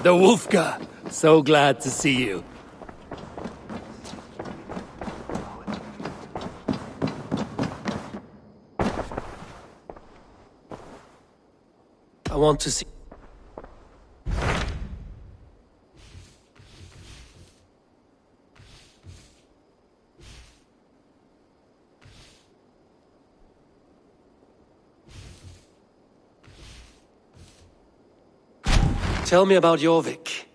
The Wolfka! So glad to see you. I want to see... Tell me about Jorvik.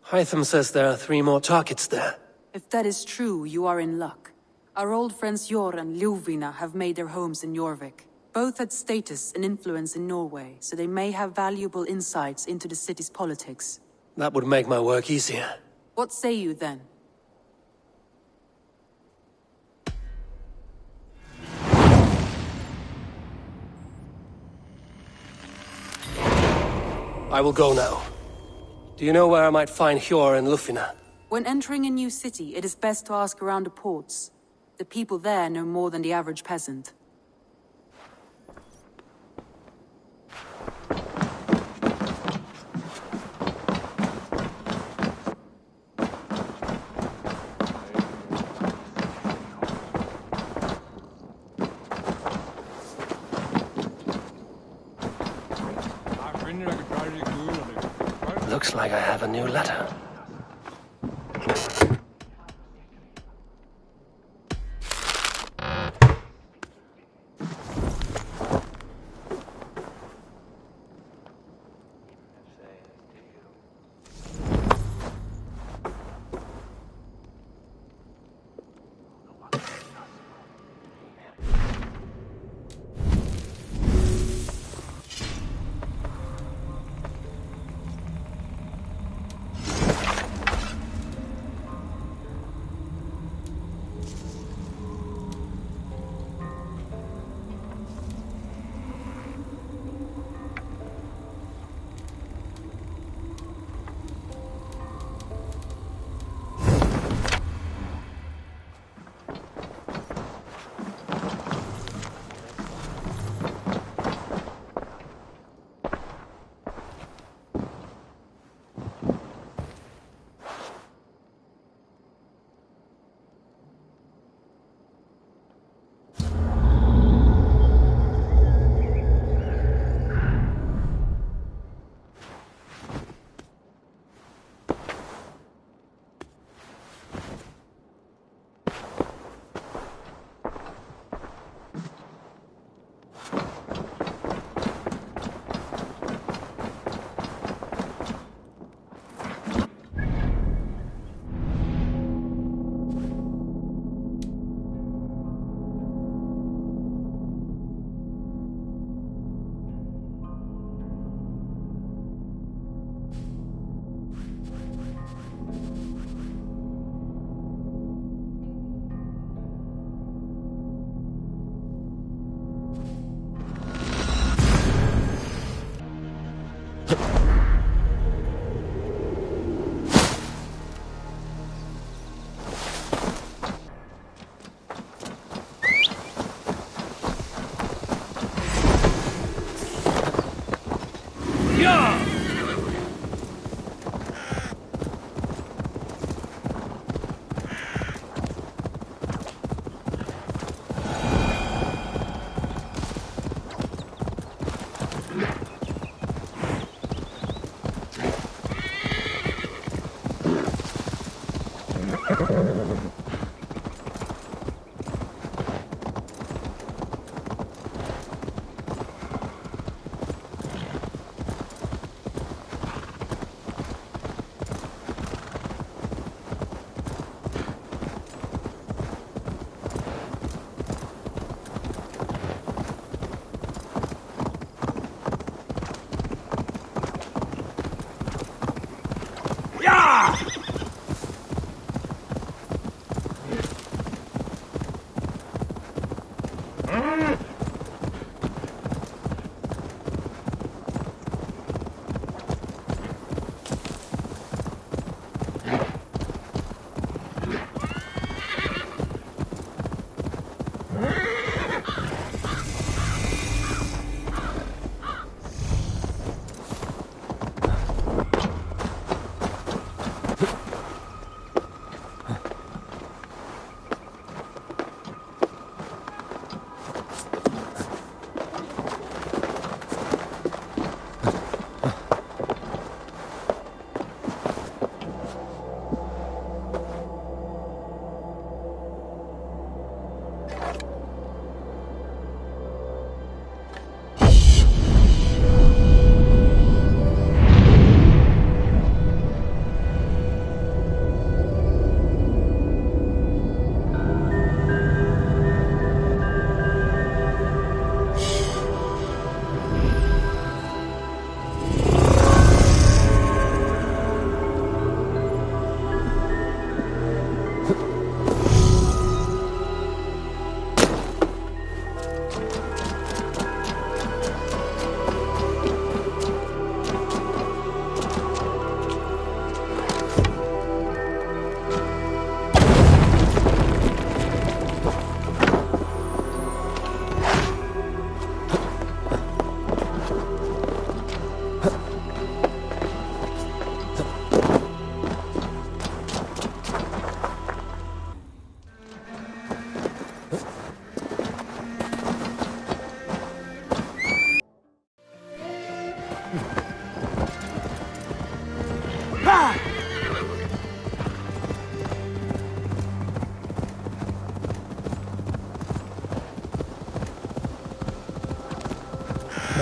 Hytham says there are 3 more targets there. If that is true, you are in luck. Our old friends Jor and Ljuvina have made their homes in Jorvik. Both had status and influence in Norway, so they may have valuable insights into the city's politics. That would make my work easier. What say you then? I will go now. Do you know where I might find Hjor and Lufina? When entering a new city, it is best to ask around the ports. The people there know more than the average peasant. Looks like I have a new letter.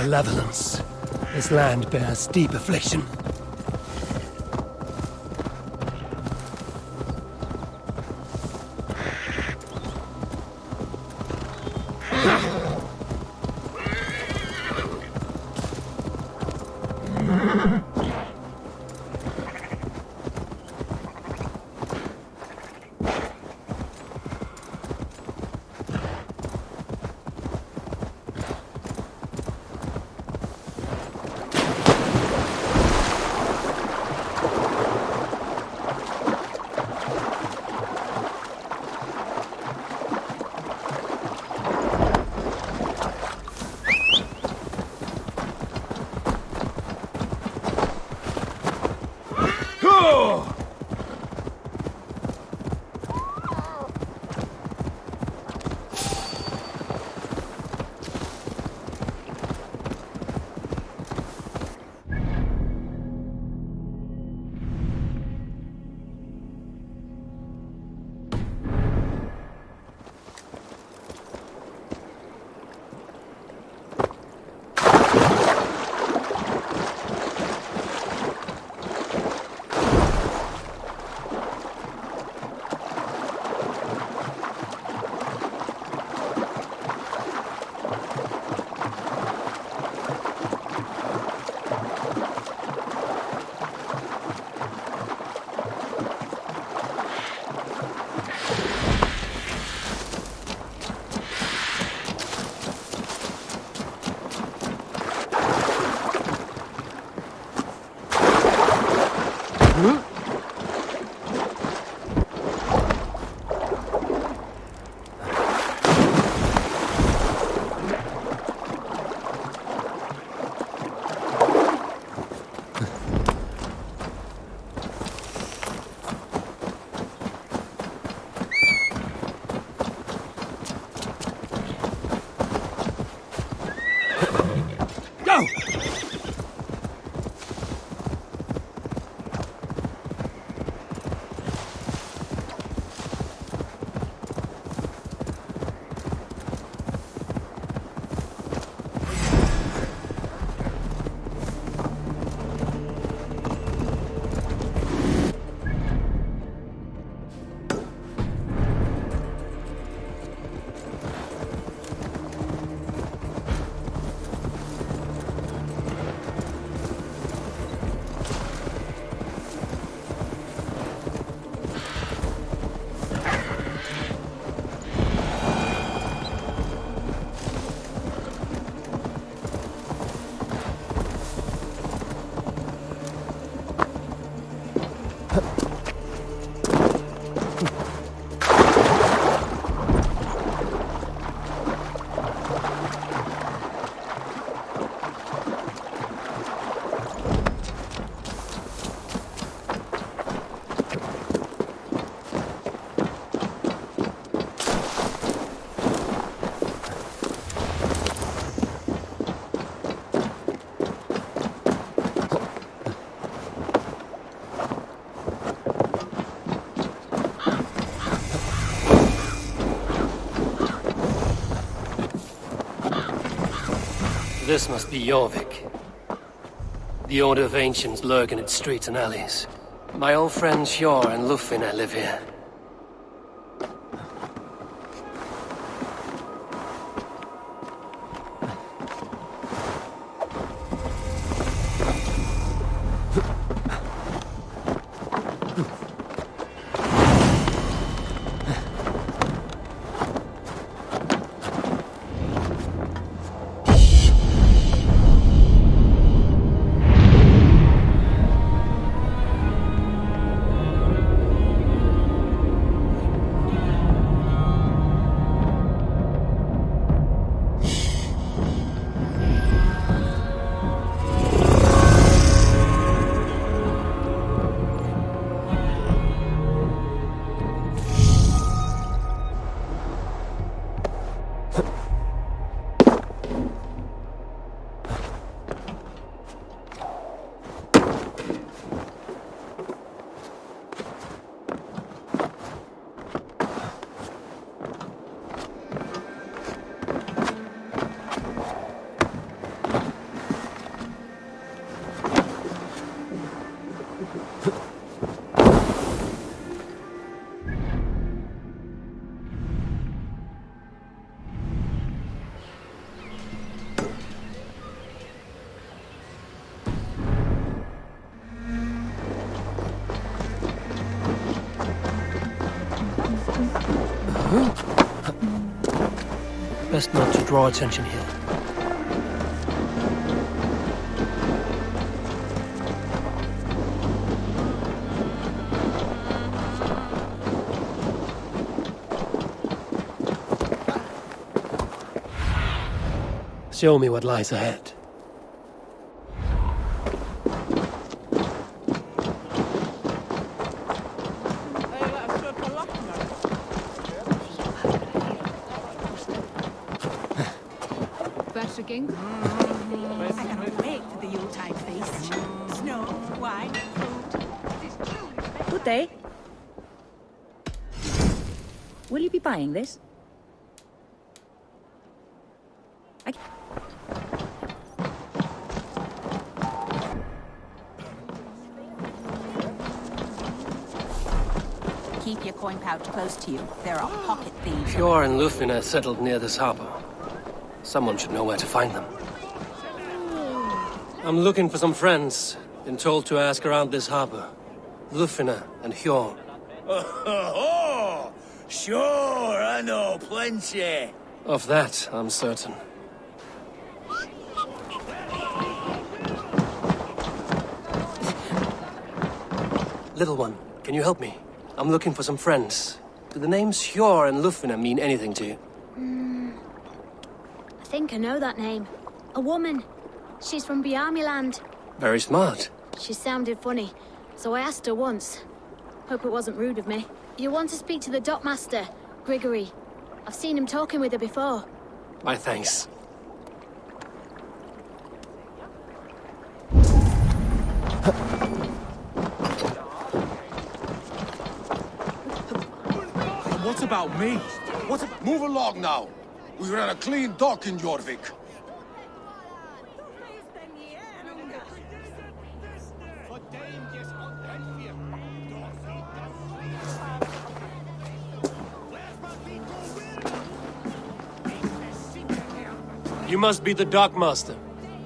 malevolence. This land bears deep affliction. This must be Jorvik. The Order of Ancients lurk in its streets and alleys. My old friends Hjor and Lufina live here. Best not to draw attention here. Show me what lies ahead. King? I cannot wait for the Yuletide feast. Snow, wine, food. Good day. Will you be buying this? Keep your coin pouch close to you. There are pocket thieves. Eivor and Lufina settled near this harbor. Someone should know where to find them. I'm looking for some friends. Been told to ask around this harbor. Lufina and Eivor. Oh, sure, I know plenty. Of that, I'm certain. Little one, can you help me? I'm looking for some friends. Do the names Eivor and Lufina mean anything to you? I think I know that name. A woman. She's from Biarmiland. Very smart. She sounded funny, so I asked her once. Hope it wasn't rude of me. You want to speak to the dockmaster, Grigory. I've seen him talking with her before. My thanks. What about me? Move along now. We ran a clean dock in Jorvik. You must be the dockmaster.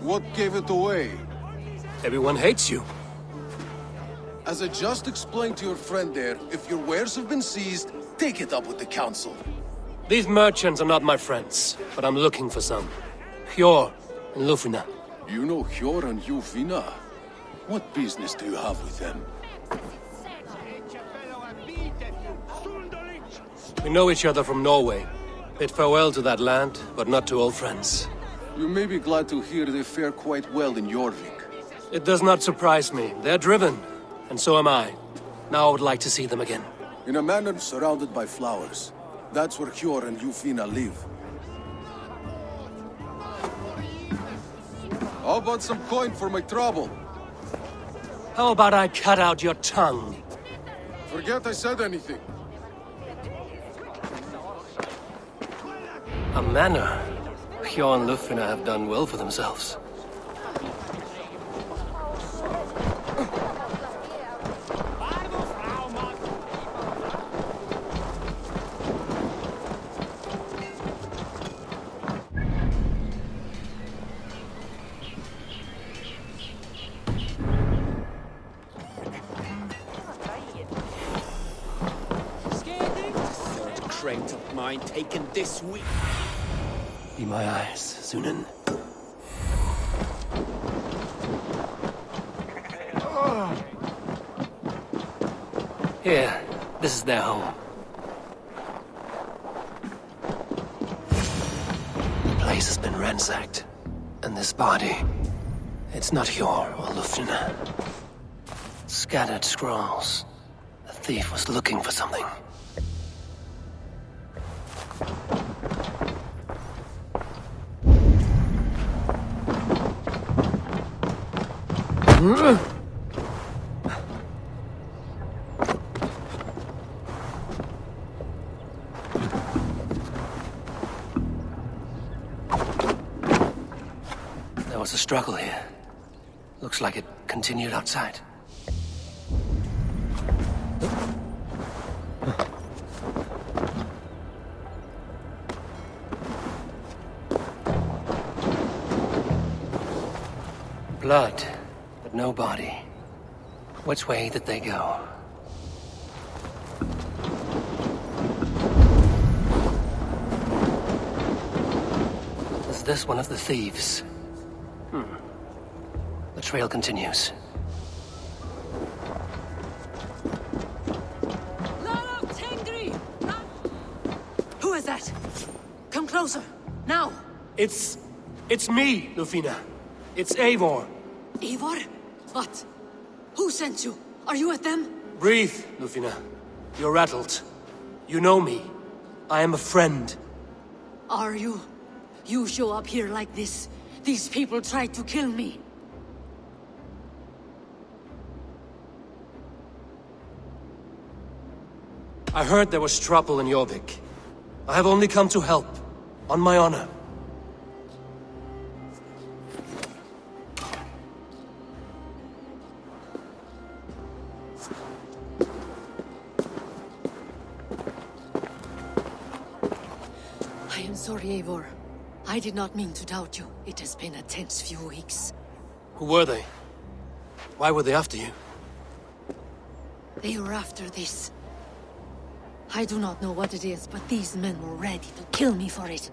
What gave it away? Everyone hates you. As I just explained to your friend there, if your wares have been seized, take it up with the council. These merchants are not my friends, but I'm looking for some. Eivor and Lufina. You know Eivor and Lufina? What business do you have with them? We know each other from Norway. Bid farewell to that land, but not to old friends. You may be glad to hear they fare quite well in Jorvik. It does not surprise me. They're driven, and so am I. Now I would like to see them again. In a manor surrounded by flowers. That's where Eivor and Lufina live. How about some coin for my trouble? How about I cut out your tongue? Forget I said anything. A manor. Eivor and Lufina have done well for themselves. Crate of mine taken this week. Be my eyes, Sunan. Here, this is their home. The place has been ransacked. And this body, it's not Eivor or Lufina. Scattered scrolls. The thief was looking for something. There was a struggle here. Looks like it continued outside. Blood, but no body. Which way did they go? this one of the thieves? The trail continues. Who is that? Come closer, now! It's me, Lufina. It's Eivor. Eivor? What? Who sent you? Are you with them? Breathe, Lufina. You're rattled. You know me. I am a friend. Are you? You show up here like this. These people tried to kill me. I heard there was trouble in Jorvik. I have only come to help. On my honor. I am sorry, Eivor. I did not mean to doubt you. It has been a tense few weeks. Who were they? Why were they after you? They were after this. I do not know what it is, but these men were ready to kill me for it.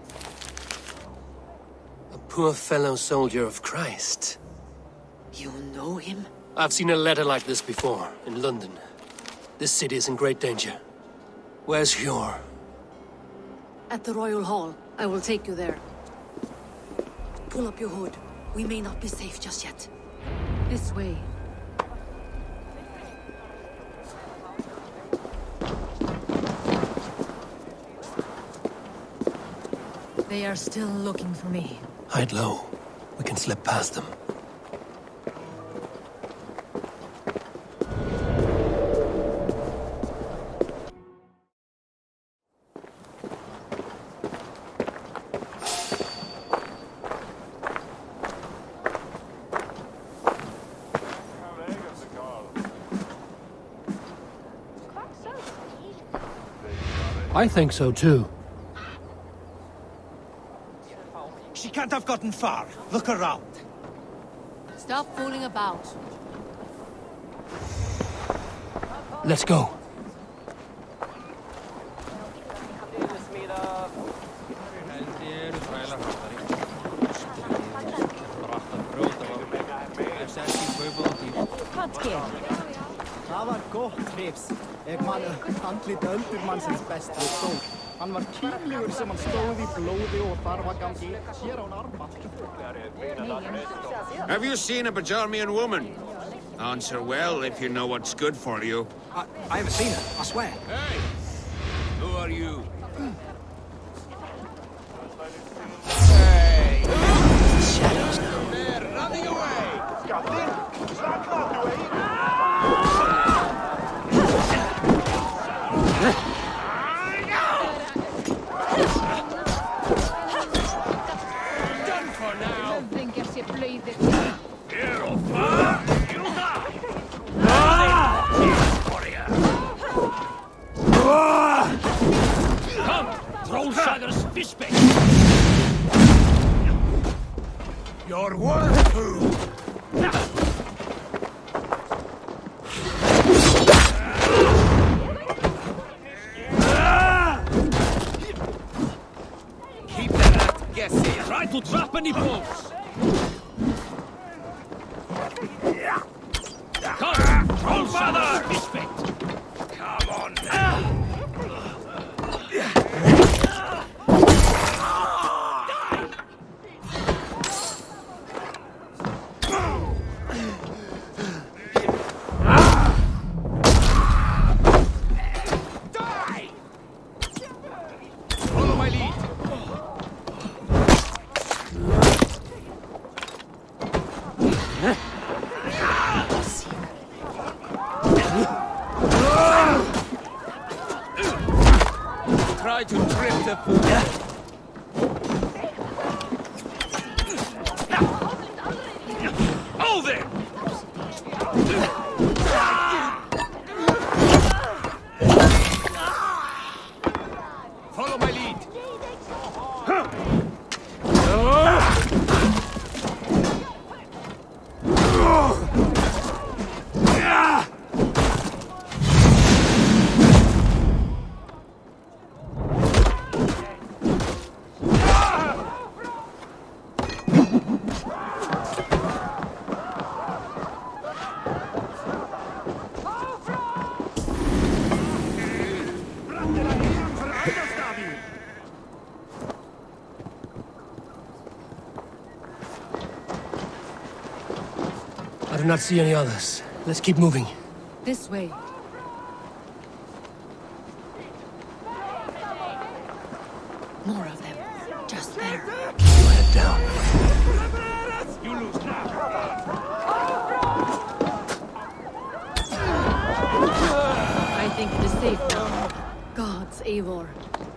A poor fellow soldier of Christ. You know him? I've seen a letter like this before, in London. This city is in great danger. Where's Hjor? At the Royal Hall. I will take you there. Pull up your hood. We may not be safe just yet. This way. They are still looking for me. Hide low. We can slip past them. I think so too. She can't have gotten far. Look around. Stop fooling about. Let's go. Það var gott trips. Ég man andlit öldurmannsins best við stóð. Hann var kýrlegur sem hann stóð í blóði og þarf að gangi sér án arma. Have you seen a Bajarmian woman? Answer well if you know what's good for you. I haven't seen her, I swear. Hey! Who are you? Hey! Shadows now. They're running away! Done for now! Hero far! You die! Come! Trollsagers fishbait! Your word too! Keep that guessing. Try to trap any balls. Come, Trollfather! Fishbait! Come on now! Follow my lead. Try to trip the food. Oh there! Follow my lead. do not see any others. Let's keep moving. This way. More of them. Just there. Keep your head down. You lose now. I think it is safe now. Gods, Eivor.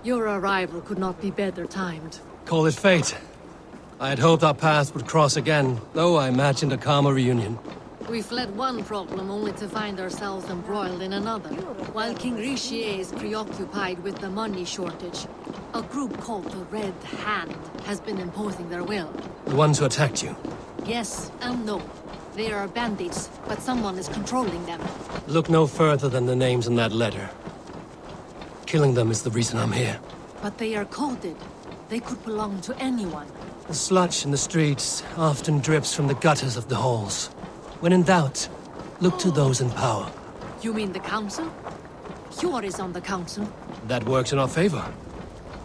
Your arrival could not be better timed. Call it fate. I had hoped our paths would cross again, though I imagined a calmer reunion. We fled one problem only to find ourselves embroiled in another. While King Richier is preoccupied with the money shortage, a group called the Red Hand has been imposing their will. The ones who attacked you. Yes and no. They are bandits, but someone is controlling them. Look no further than the names in that letter. Killing them is the reason I'm here. But they are coded. They could belong to anyone. The sludge in the streets often drips from the gutters of the halls. When in doubt, look to those in power. You mean the council? Eivor is on the council. That works in our favor.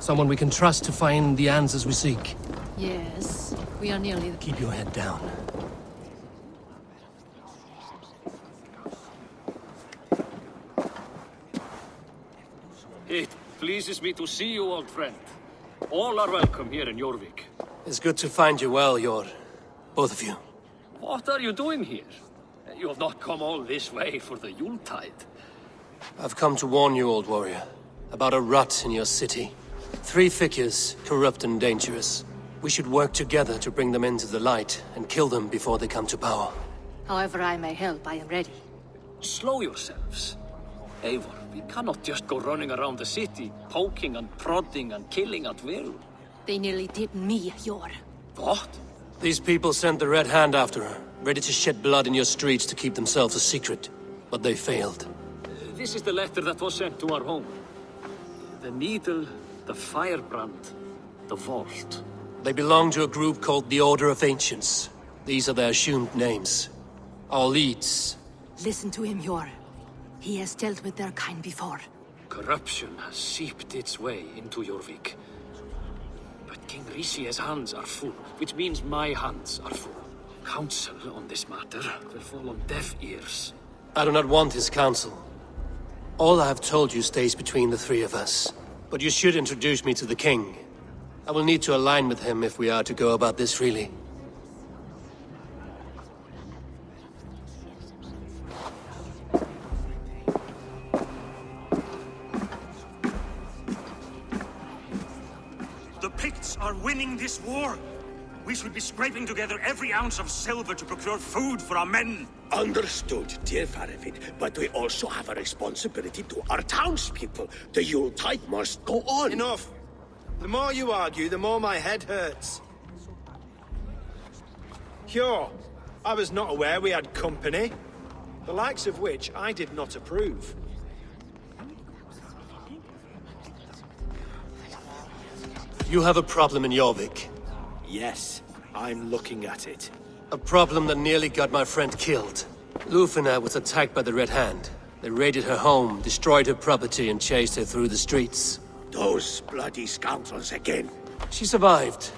Someone we can trust to find the answers we seek. Yes, we are nearly... Keep your head down. It pleases me to see you, old friend. All are welcome here in Jorvik. It's good to find you well, Yor. Both of you. What are you doing here? You have not come all this way for the Yuletide. I've come to warn you, old warrior, about a rot in your city. 3 figures, corrupt and dangerous. We should work together to bring them into the light and kill them before they come to power. However I may help, I am ready. Slow yourselves. Eivor, we cannot just go running around the city, poking and prodding and killing at will. They nearly did me, Yor. What? These people sent the Red Hand after her, ready to shed blood in your streets to keep themselves a secret. But they failed. This is the letter that was sent to our home. The needle, the firebrand, the vault. They belong to a group called the Order of Ancients. These are their assumed names. Our leads. Listen to him, Yor. He has dealt with their kind before. Corruption has seeped its way into Jorvik. But King Richier's hands are full, which means my hands are full. Counsel on this matter will fall on deaf ears. I do not want his counsel. All I have told you stays between the 3 of us. But you should introduce me to the king. I will need to align with him if we are to go about this freely. The Picts are winning this war. We should be scraping together every ounce of silver to procure food for our men. Understood, dear Faravid, but we also have a responsibility to our townspeople. The Yuletide must go on. Enough! The more you argue, the more my head hurts. Sure, I was not aware we had company, the likes of which I did not approve. You have a problem in Jorvik. Yes, I'm looking at it. A problem that nearly got my friend killed. Lufina was attacked by the Red Hand. They raided her home, destroyed her property, and chased her through the streets. Those bloody scoundrels again. She survived,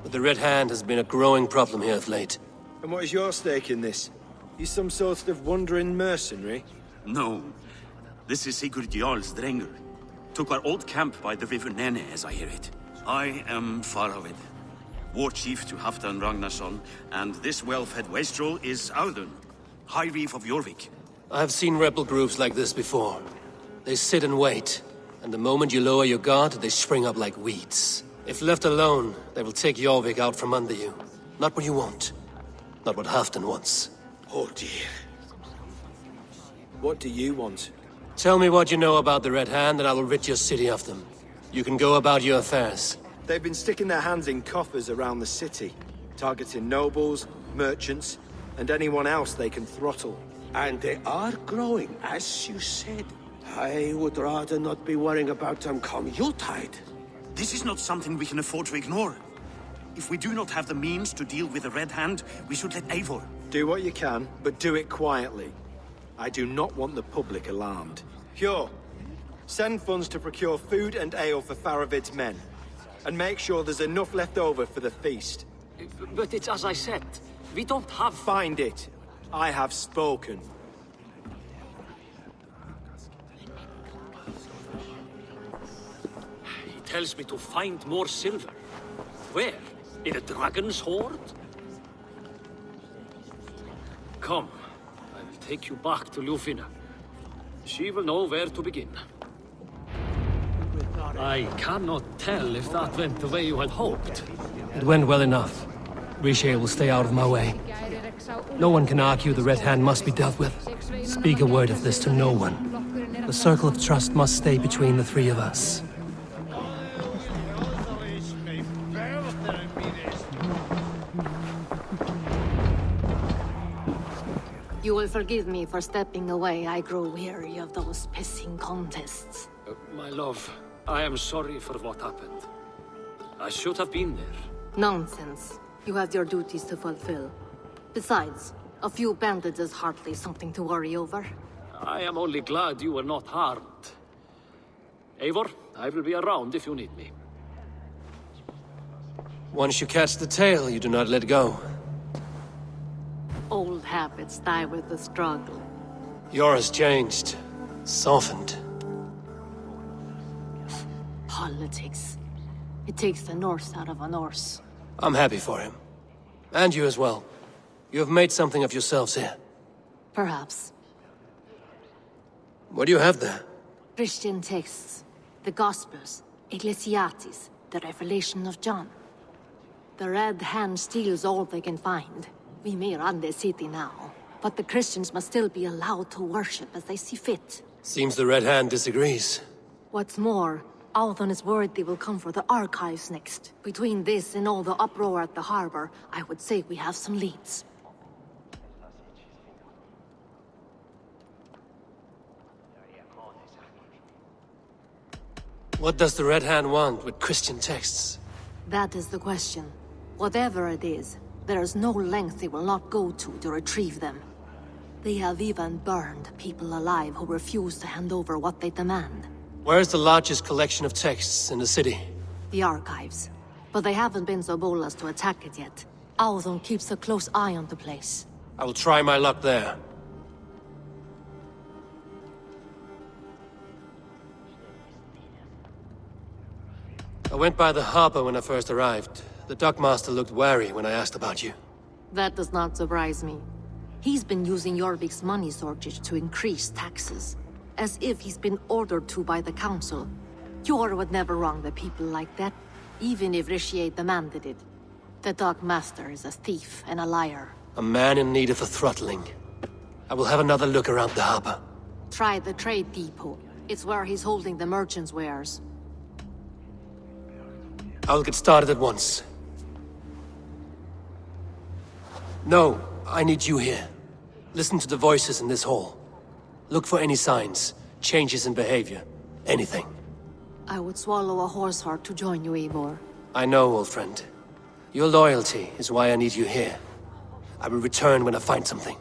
but the Red Hand has been a growing problem here of late. And what is your stake in this? You some sort of wandering mercenary? No. This is Sigurd Jarl's Drengr. Took our old camp by the river Nene, as I hear it. I am Faravid, war chief to Halfdan Ragnarsson, and this Welfhead Wastrel is Audun, High Reef of Jorvik. I have seen rebel groups like this before. They sit and wait, and the moment you lower your guard, they spring up like weeds. If left alone, they will take Jorvik out from under you. Not what you want. Not what Halfdan wants. Oh dear. What do you want? Tell me what you know about the Red Hand, and I will rid your city of them. You can go about your affairs. They've been sticking their hands in coffers around the city, targeting nobles, merchants, and anyone else they can throttle. And they are growing, as you said. I would rather not be worrying about them come Yuletide. This is not something we can afford to ignore. If we do not have the means to deal with the Red Hand, we should let Eivor. Do what you can, but do it quietly. I do not want the public alarmed. Pure. Send funds to procure food and ale for Faravid's men. And make sure there's enough left over for the feast. But it's as I said, we don't have... Find it. I have spoken. He tells me to find more silver. Where? In a dragon's hoard? Come, I will take you back to Ljufvina. She will know where to begin. I cannot tell if that went the way you had hoped. It went well enough. Riche will stay out of my way. No one can argue the Red Hand must be dealt with. Speak a word of this to no one. The circle of trust must stay between the three of us. You will forgive me for stepping away. I grow weary of those pissing contests. My love, I am sorry for what happened. I should have been there. Nonsense. You have your duties to fulfill. Besides, a few bandits is hardly something to worry over. I am only glad you were not harmed. Eivor, I will be around if you need me. Once you catch the tail, you do not let go. Old habits die with the struggle. Yours changed. Softened. Politics. It takes the Norse out of a Norse. I'm happy for him. And you as well. You have made something of yourselves here. Perhaps. What do you have there? Christian texts. The Gospels. Ecclesiastes. The Revelation of John. The Red Hand steals all they can find. We may run the city now, but the Christians must still be allowed to worship as they see fit. Seems the Red Hand disagrees. What's more, Althon is worried they will come for the archives next. Between this and all the uproar at the harbor, I would say we have some leads. What does the Red Hand want with Christian texts? That is the question. Whatever it is, there is no length they will not go to retrieve them. They have even burned people alive who refuse to hand over what they demand. Where's the largest collection of texts in the city? The archives. But they haven't been so bold as to attack it yet. Althon keeps a close eye on the place. I will try my luck there. I went by the harbor when I first arrived. The dockmaster looked wary when I asked about you. That does not surprise me. He's been using Jorvik's money shortage to increase taxes. As if he's been ordered to by the council. Jor would never wrong the people like that, even if Riche demanded it. The dockmaster is a thief and a liar. A man in need of a throttling. I will have another look around the harbor. Try the trade depot. It's where he's holding the merchants' wares. I will get started at once. No, I need you here. Listen to the voices in this hall. Look for any signs, changes in behavior, anything. I would swallow a horse heart to join you, Eivor. I know, old friend. Your loyalty is why I need you here. I will return when I find something.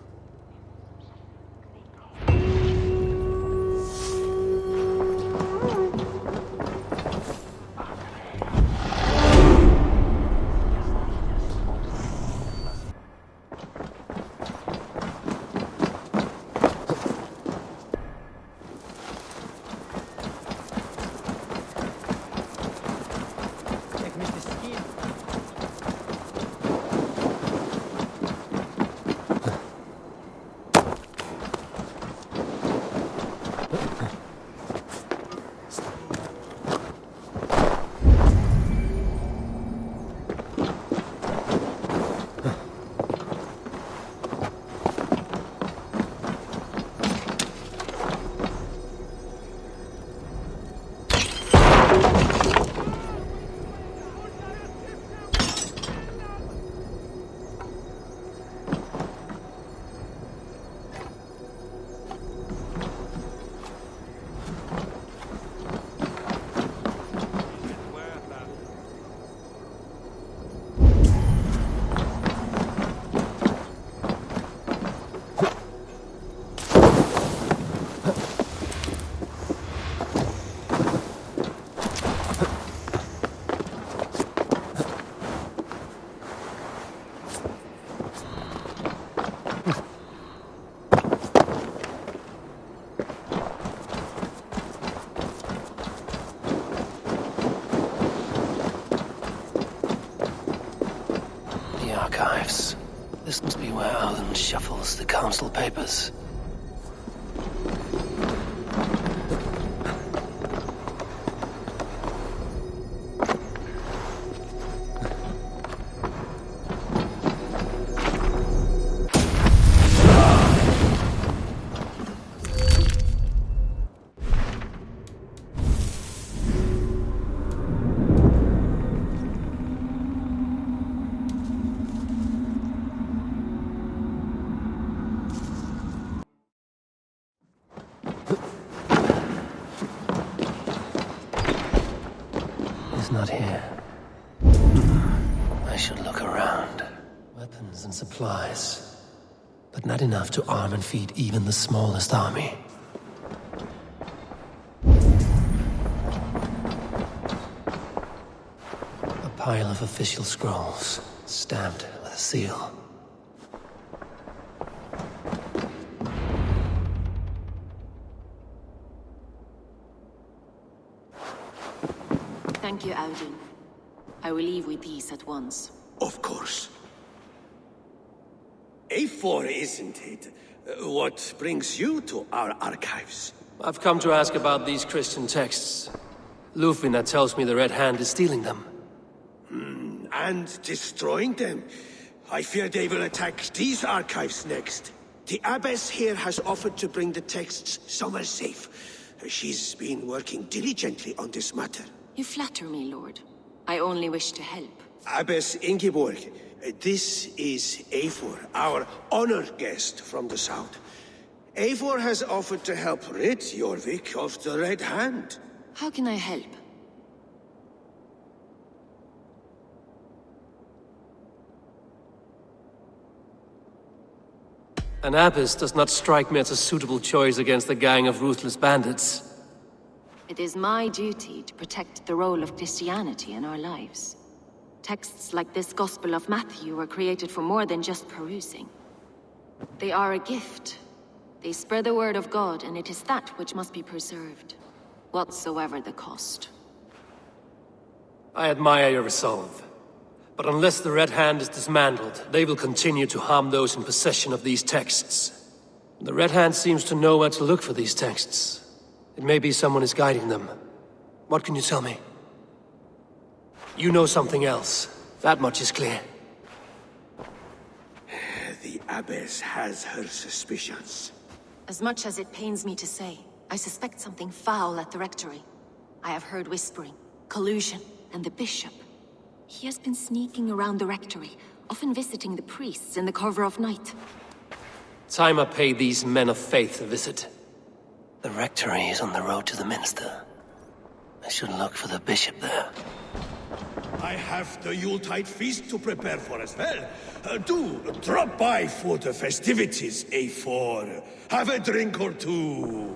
where Alan shuffles the council papers. Not here. I should look around. Weapons and supplies, but not enough to arm and feed even the smallest army. A pile of official scrolls, stamped with a seal. Thank you, Audun. I will leave with these at once. Of course. Eivor, isn't it? What brings you to our archives? I've come to ask about these Christian texts. Lufvina tells me the Red Hand is stealing them. And destroying them. I fear they will attack these archives next. The abbess here has offered to bring the texts somewhere safe. She's been working diligently on this matter. You flatter me, Lord. I only wish to help. Abbess Ingeborg, this is Eivor, our honored guest from the south. Eivor has offered to help rid Jorvik of the Red Hand. How can I help? An abbess does not strike me as a suitable choice against a gang of ruthless bandits. It is my duty to protect the role of Christianity in our lives. Texts like this Gospel of Matthew were created for more than just perusing. They are a gift. They spread the word of God, and it is that which must be preserved, whatsoever the cost. I admire your resolve. But unless the Red Hand is dismantled, they will continue to harm those in possession of these texts. The Red Hand seems to know where to look for these texts. It may be someone is guiding them. What can you tell me? You know something else. That much is clear. The abbess has her suspicions. As much as it pains me to say, I suspect something foul at the rectory. I have heard whispering, collusion, and the bishop. He has been sneaking around the rectory, often visiting the priests in the cover of night. Time I pay these men of faith a visit. The rectory is on the road to the minster. I should look for the bishop there. I have the Yuletide feast to prepare for as well. Do drop by for the festivities, Eivor. Have a drink or two.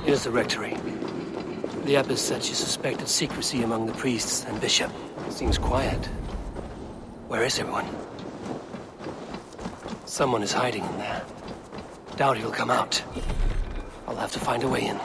Here's the rectory. The abbess said she suspected secrecy among the priests and bishop. Seems quiet. Where is everyone? Someone is hiding in there. Doubt he'll come out. I'll have to find a way in.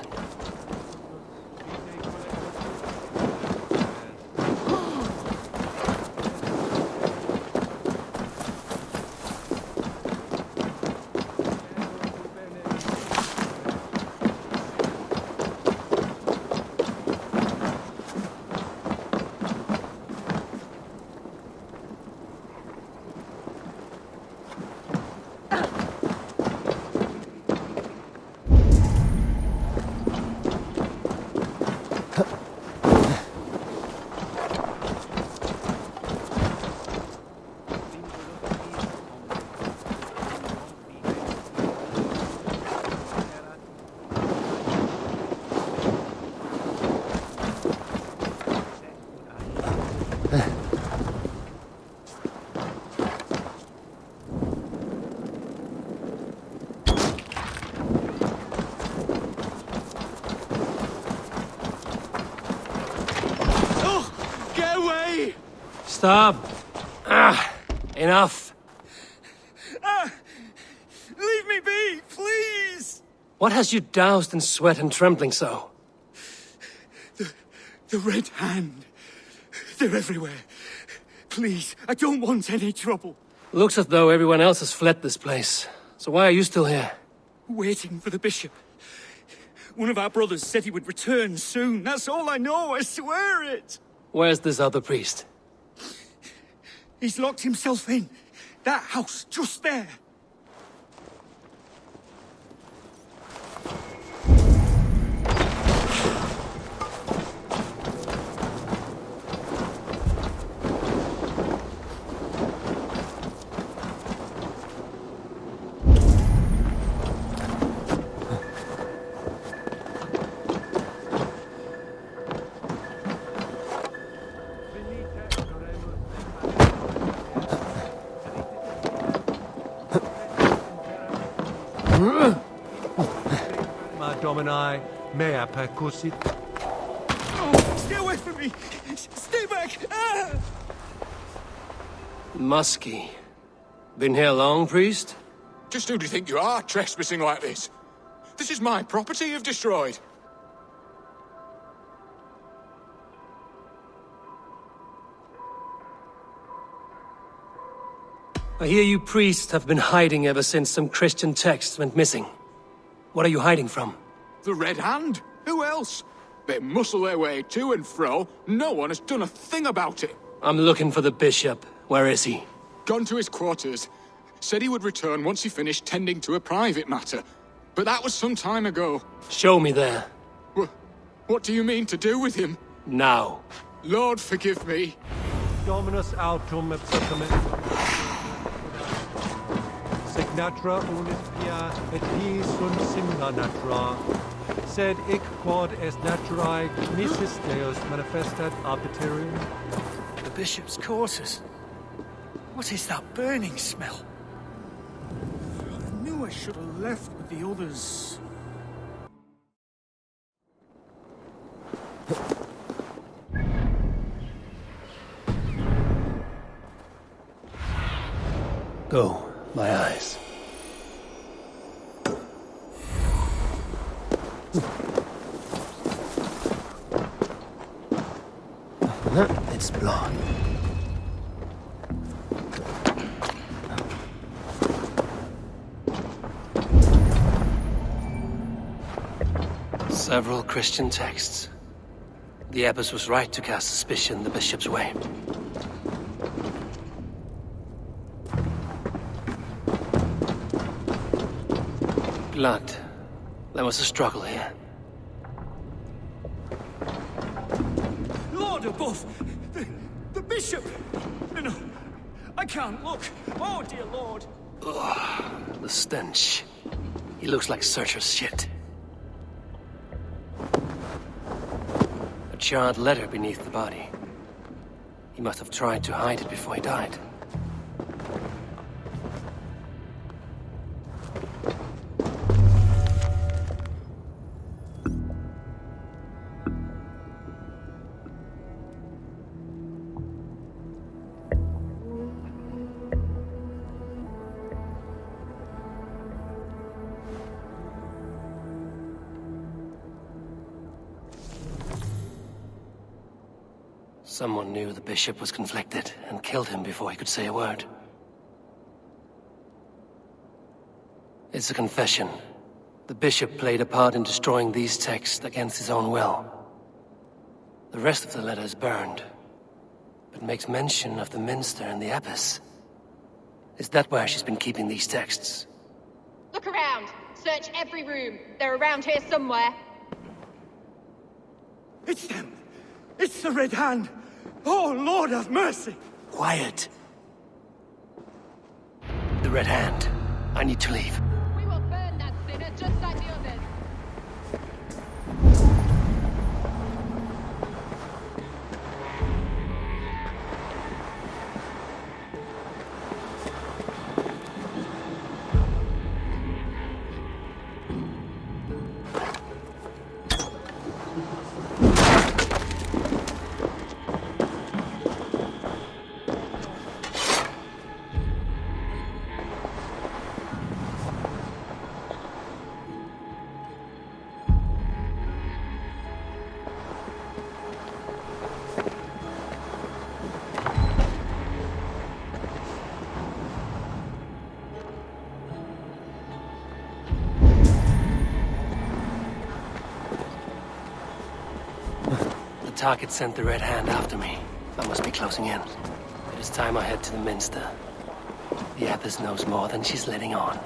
Stop! Enough! Leave me be, please! What has you doused in sweat and trembling so? The Red Hand. They're everywhere. Please, I don't want any trouble. Looks as though everyone else has fled this place. So why are you still here? Waiting for the bishop. One of our brothers said he would return soon. That's all I know, I swear it! Where's this other priest? He's locked himself in. That house, just there. Domini, mea percussit. Oh, stay away from me! Stay back! Ah! Muskie. Been here long, priest? Just who do you think you are, trespassing like this? This is my property you've destroyed. I hear you priests have been hiding ever since some Christian texts went missing. What are you hiding from? The Red Hand? Who else? They muscle their way to and fro. No one has done a thing about it. I'm looking for the bishop. Where is he? Gone to his quarters. Said he would return once he finished tending to a private matter. But that was some time ago. Show me there. What do you mean to do with him? Now. Lord, forgive me. Dominus autum ipsum Signatra unis pia et hi sunt simna natura. Sed ic quod est naturae misis Deus manifestat arbitrium. The bishop's quarters. What is that burning smell? I knew I should have left with the others. Go, my eyes. It's blood. Several Christian texts. The abbess was right to cast suspicion the bishop's way. Blood. There was a struggle here. Lord above! The bishop! No, I can't look. Oh, dear Lord. Ugh, the stench. He looks like Searcher's shit. A charred letter beneath the body. He must have tried to hide it before he died. Someone knew the bishop was conflicted and killed him before he could say a word. It's a confession. The bishop played a part in destroying these texts against his own will. The rest of the letter is burned, but makes mention of the minster and the abbess. Is that where she's been keeping these texts? Look around. Search every room. They're around here somewhere. It's them! It's the Red Hand! Oh, Lord have mercy! Quiet. The Red Hand. I need to leave. We will burn that sinner just like the others. The target sent the Red Hand after me. I must be closing in. It is time I head to the minster. The abbess knows more than she's letting on.